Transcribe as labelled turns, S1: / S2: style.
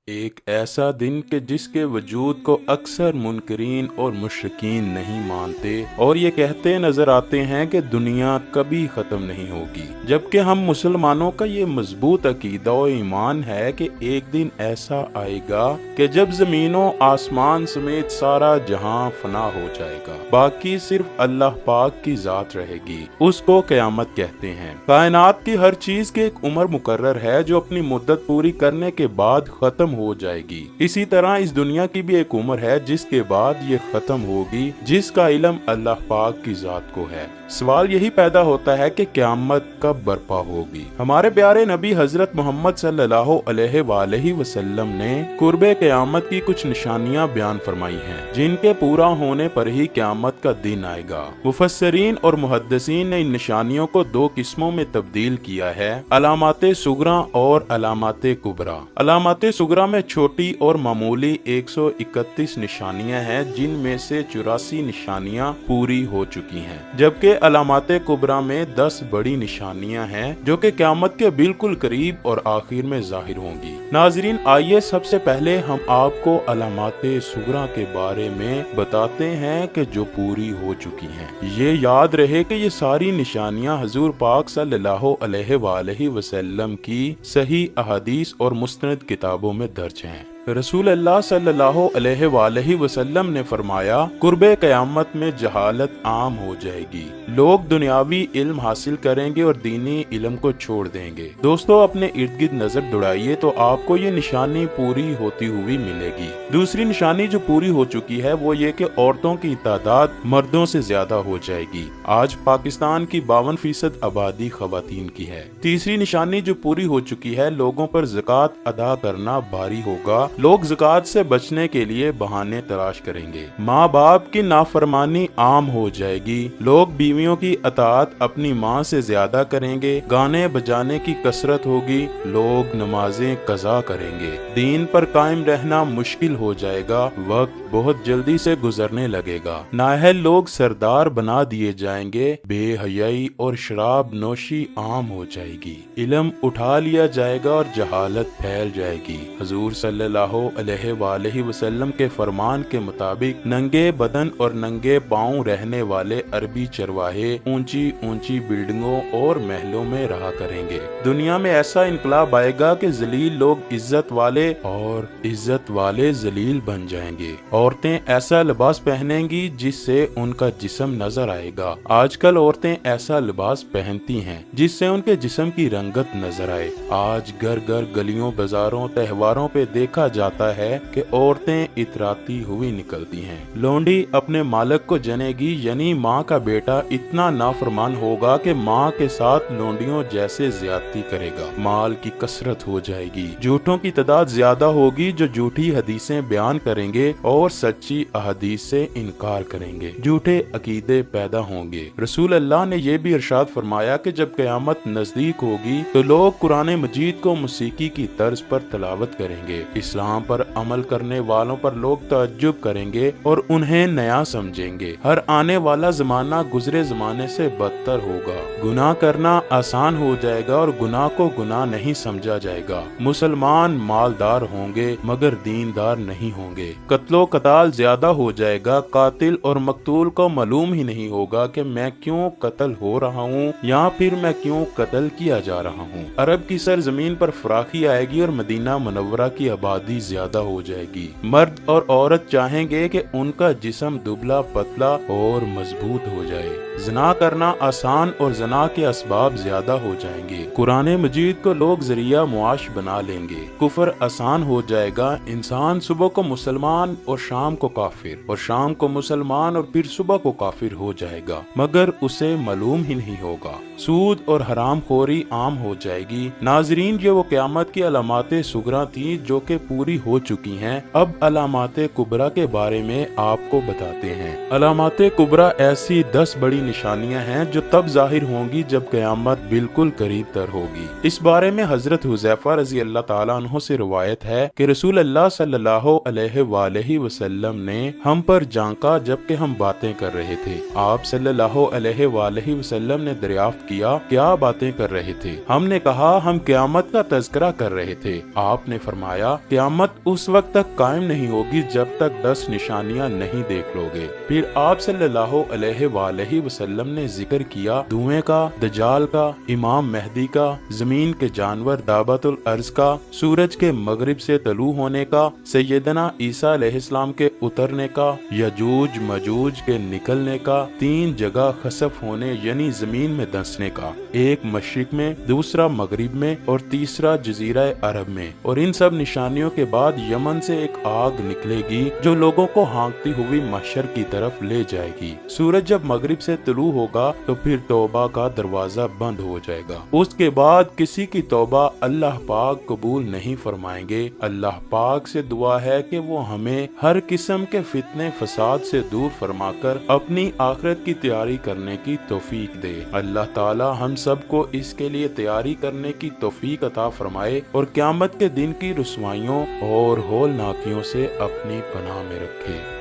S1: ایک ऐसा दिन कि जिसके वजूद को अक्सर मुनकरीन और मुशरिकीन नहीं मानते और ये कहते नजर आते हैं कि दुनिया कभी ख़त्म नहीं होगी, जबकि हम मुसलमानों का ये मजबूत अकीदा और ईमान है कि एक दिन ऐसा आएगा कि जब ज़मीनों आसमान समेत सारा जहां फना हो जाएगा, बाकी सिर्फ अल्लाह पाक की ज़ात रहेगी। उसको क़यामत कहते हैं। कायनात की हर चीज़ की एक उम्र मुकर्रर है जो अपनी मुद्दत पूरी करने के बाद ख़त्म हो जाएगी। इसी तरह इस दुनिया की भी एक उम्र है जिसके बाद ये खत्म होगी, जिसका इल्म अल्लाह पाक की जात को है। सवाल यही पैदा होता है कि क़यामत कब बर्पा होगी। हमारे प्यारे नबी हजरत मोहम्मद सल्लल्लाहु अलैहि वसल्लम ने कुर्बे क़यामत की कुछ निशानियां बयान फरमाई हैं, जिनके पूरा होने पर ही क़यामत का दिन आएगा। मुफस्सिरीन और मुहद्दिसीन ने इन निशानियों को दो किस्मों में तब्दील किया है, अलामाते सुगरा और अलामाते कुबरा। अलामाते सुगरा में छोटी और मामूली 131 निशानियां हैं, जिनमें से 84 निशानियां पूरी हो चुकी हैं, जबकि अलामाते कुबरा में 10 बड़ी निशानियां हैं जो कि क़यामत के बिल्कुल करीब और आखिर में जाहिर होंगी। नाजरीन, आइए सबसे पहले हम आपको अलामाते सुगरा के बारे में बताते हैं कि जो पूरी हो चुकी हैं। ये याद रहे कि ये सारी निशानियां हजूर पाक सल्लल्लाहु अलैहि वसल्लम की सही अहादीस और मुस्तनद किताबों में दर्ज हैं। रसूल अल्लाह सल्लल्लाहु अलैहि वसल्लम ने फरमाया, कुर्बे क़यामत में जहालत आम हो जाएगी, लोग दुनियावी इल्म हासिल करेंगे और दीनी इल्म को छोड़ देंगे। दोस्तों, अपने इर्द गिर्द नजर दौड़ाइए तो आपको ये निशानी पूरी होती हुई मिलेगी। दूसरी निशानी जो पूरी हो चुकी है वो ये कि औरतों की तादाद मर्दों से ज्यादा हो जाएगी। आज पाकिस्तान की 52% आबादी खवातीन की है। तीसरी निशानी जो पूरी हो चुकी है, लोगों पर ज़कात अदा करना भारी होगा। लोग ज़कात से बचने के लिए बहाने तलाश करेंगे। माँ बाप की नाफरमानी आम हो जाएगी। लोग बीवियों की अताअत अपनी माँ से ज्यादा करेंगे। गाने बजाने की कसरत होगी। लोग नमाजें कज़ा करेंगे। दीन पर कायम रहना मुश्किल हो जाएगा। वक्त बहुत जल्दी से गुजरने लगेगा। नाअहल लोग सरदार बना दिए जाएंगे। बेहयाई और शराब नोशी आम हो जाएगी। इल्म उठा लिया जाएगा और जहालत फैल जाएगी। हजूर सल्लल्लाहु अलैहि वसल्लम के फरमान के मुताबिक नंगे बदन और नंगे पांव रहने वाले अरबी चरवाहे ऊंची ऊंची बिल्डिंगों और महलों में रहा करेंगे। दुनिया में ऐसा इनकलाब आएगा कि जलील लोग इज्जत वाले और इज्जत वाले जलील बन जाएंगे। औरतें ऐसा लिबास पहनेंगी जिससे उनका जिस्म नजर आएगा। आजकल औरतें ऐसा लिबास पहनती हैं जिससे उनके जिस्म की रंगत नजर आए। आज घर घर गलियों बाजारों त्योहारों पे देखा जाता है कि औरतें इतराती हुई निकलती हैं। लोंडी अपने मालिक को जनेगी, यानी माँ का बेटा इतना नाफरमान होगा कि माँ के साथ लोंडियों जैसे ज्यादती करेगा। माल की कसरत हो जाएगी। झूठों की तादाद ज्यादा होगी जो झूठी हदीसें बयान करेंगे और सच्ची अहदीस से इनकार करेंगे। झूठे अकीदे पैदा होंगे। रसूल अल्लाह ने यह भी इरशाद फरमाया कि जब क़यामत नजदीक होगी तो लोग कुरान मजीद को मौसीकी की तर्ज पर तलावत करेंगे। इस्लाम पर अमल करने वालों पर लोग तअज्जुब करेंगे और उन्हें नया समझेंगे। हर आने वाला जमाना गुजरे जमाने से बदतर होगा। गुनाह करना आसान हो जाएगा और गुनाह को गुनाह नहीं समझा जाएगा। मुसलमान मालदार होंगे मगर दीनदार नहीं होंगे। कत्लो कताल ज्यादा हो जाएगा। कातिल और मकतूल को मालूम ही नहीं होगा कि मैं क्यों कत्ल हो रहा हूँ या फिर मैं क्यों कत्ल किया जा रहा हूँ। अरब की सरजमीन पर फराखी आएगी और मदीना मुनव्वरा की आबादी ज्यादा हो जाएगी। मर्द और औरत चाहेंगे कि उनका जिस्म दुबला पतला और मजबूत हो जाए। ज़िना करना आसान और ज़िना के असबाब ज्यादा हो जाएंगे। कुरान मजीद को लोग जरिया मुआश बना लेंगे। कुफर आसान हो जाएगा। इंसान सुबह को मुसलमान और शाम को काफिर और शाम को मुसलमान और फिर सुबह को काफिर हो जाएगा, मगर उसे मालूम ही नहीं होगा। सूद और हराम खोरी आम हो जाएगी। नाजरीन, ये वो क़यामत की अलामाते सुगरा थी जो कि पूरी हो चुकी हैं। अब अलामाते कुबरा के बारे में आपको बताते हैं। अलामाते कुबरा ऐसी 10 बड़ी निशानियां हैं जो तब जाहिर होंगी जब क़यामत बिल्कुल करीब तर होगी। इस बारे में हजरत हुज़ैफा रज़ी अल्लाह ताला अन्हु से रिवायत है कि रसूल अल्लाह सल्लल्लाहु अलैहि वसल्लम ने हम पर झांका जबकि हम बातें कर रहे थे। आप सल्लल्लाहु अलैहि वसल्लम ने दरियाफ्त किया, क्या बातें कर रहे थे? हमने कहा, हम क़यामत का तज़किरा कर रहे थे। आपने फरमाया, क़यामत क़यामत उस वक्त तक कायम नहीं होगी जब तक 10 निशानियां नहीं देख लोगे। फिर आप सल्लल्लाहु अलैहि वसल्लम ने जिक्र किया धुएं का, दजाल का, इमाम मेहदी का, जमीन के जानवर दाबतुल अर्ज का, सूरज के मगरिब से तलू होने का, सैयदना ईसा अलैहिस्सलाम के उतरने का, यजूज मजूज के निकलने का, 3 जगह खसफ होने यानी जमीन में धंसने का, एक मशरिक में, दूसरा मगरिब में और तीसरा जजीरा अरब में। और इन सब निशानियों के बाद यमन से एक आग निकलेगी जो लोगों को हाँकती हुई महशर की तरफ ले जाएगी। सूरज जब मगरिब से तुलू होगा तो फिर तौबा का दरवाजा बंद हो जाएगा। उसके बाद किसी की तौबा अल्लाह पाक कबूल नहीं फरमाएंगे। अल्लाह पाक से दुआ है कि वो हमें हर किस्म के फितने फसाद से दूर फरमाकर अपनी आखिरत की तैयारी करने की तौफीक दे। अल्लाह ताला हम सबको इसके लिए तैयारी करने की तौफीक अता फरमाए और क़यामत के दिन की रुसवाइयों और होलनाकियों से अपनी पनाह में रखे।